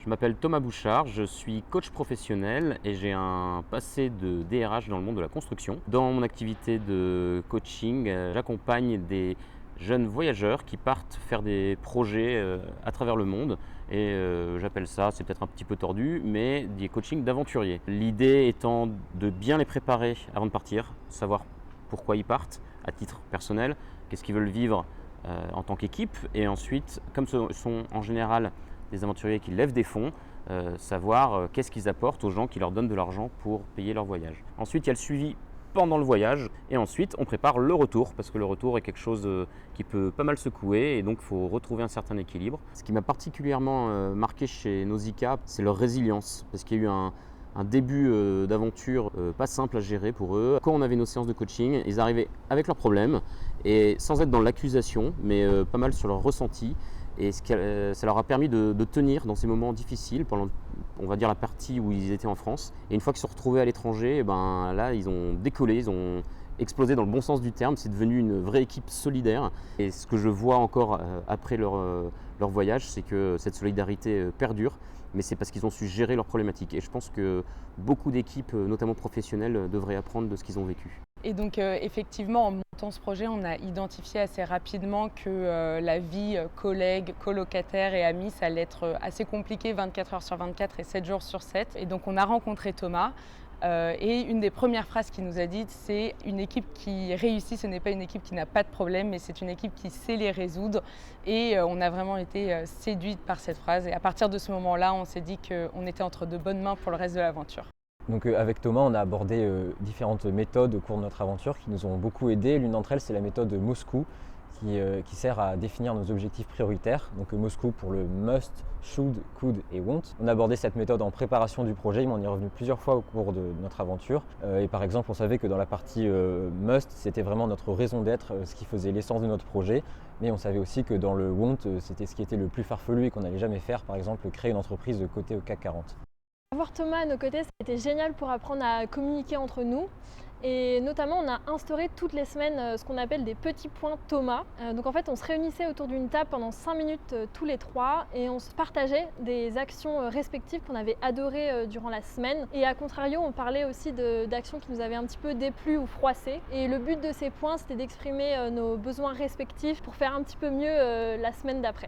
Je m'appelle Thomas Bouchard, je suis coach professionnel et j'ai un passé de DRH dans le monde de la construction. Dans mon activité de coaching, j'accompagne des jeunes voyageurs qui partent faire des projets à travers le monde et j'appelle ça, c'est peut-être un petit peu tordu, mais des coachings d'aventuriers. L'idée étant de bien les préparer avant de partir, savoir pourquoi ils partent à titre personnel, qu'est-ce qu'ils veulent vivre en tant qu'équipe et ensuite, comme ce sont en général des aventuriers qui lèvent des fonds, savoir qu'est-ce qu'ils apportent aux gens qui leur donnent de l'argent pour payer leur voyage. Ensuite, il y a le suivi pendant le voyage et ensuite on prépare le retour parce que le retour est quelque chose qui peut pas mal secouer et donc il faut retrouver un certain équilibre. Ce qui m'a particulièrement marqué chez Nausicaa, c'est leur résilience parce qu'il y a eu un début d'aventure pas simple à gérer pour eux. Quand on avait nos séances de coaching, ils arrivaient avec leurs problèmes et sans être dans l'accusation, mais pas mal sur leur ressenti. Et ça leur a permis de tenir dans ces moments difficiles pendant, on va dire, la partie où ils étaient en France. Et une fois qu'ils se sont retrouvés à l'étranger, ben là, ils ont décollé, ils ont explosé dans le bon sens du terme. C'est devenu une vraie équipe solidaire. Et ce que je vois encore après leur voyage, c'est que cette solidarité perdure. Mais c'est parce qu'ils ont su gérer leurs problématiques. Et je pense que beaucoup d'équipes, notamment professionnelles, devraient apprendre de ce qu'ils ont vécu. Et donc effectivement, en montant ce projet, on a identifié assez rapidement que la vie collègue, colocataire et amis, ça allait être assez compliqué 24 heures sur 24 et 7 jours sur 7. Et donc on a rencontré Thomas. Et une des premières phrases qu'il nous a dites, c'est une équipe qui réussit, ce n'est pas une équipe qui n'a pas de problème, mais c'est une équipe qui sait les résoudre. Et on a vraiment été séduite par cette phrase. Et à partir de ce moment-là, on s'est dit qu'on était entre de bonnes mains pour le reste de l'aventure. Donc avec Thomas, on a abordé différentes méthodes au cours de notre aventure qui nous ont beaucoup aidés. L'une d'entre elles, c'est la méthode Moscou qui sert à définir nos objectifs prioritaires. Donc Moscou pour le must, should, could et want. On a abordé cette méthode en préparation du projet, mais on y est revenu plusieurs fois au cours de notre aventure. Et par exemple, on savait que dans la partie must, c'était vraiment notre raison d'être, ce qui faisait l'essence de notre projet. Mais on savait aussi que dans le want, c'était ce qui était le plus farfelu et qu'on n'allait jamais faire, par exemple, créer une entreprise de côté au CAC 40. Avoir Thomas à nos côtés, ça a été génial pour apprendre à communiquer entre nous. Et notamment, on a instauré toutes les semaines ce qu'on appelle des petits points Thomas. Donc en fait, on se réunissait autour d'une table pendant 5 minutes tous les trois et on se partageait des actions respectives qu'on avait adorées durant la semaine. Et à contrario, on parlait aussi d'actions qui nous avaient un petit peu déplu ou froissé. Et le but de ces points, c'était d'exprimer nos besoins respectifs pour faire un petit peu mieux la semaine d'après.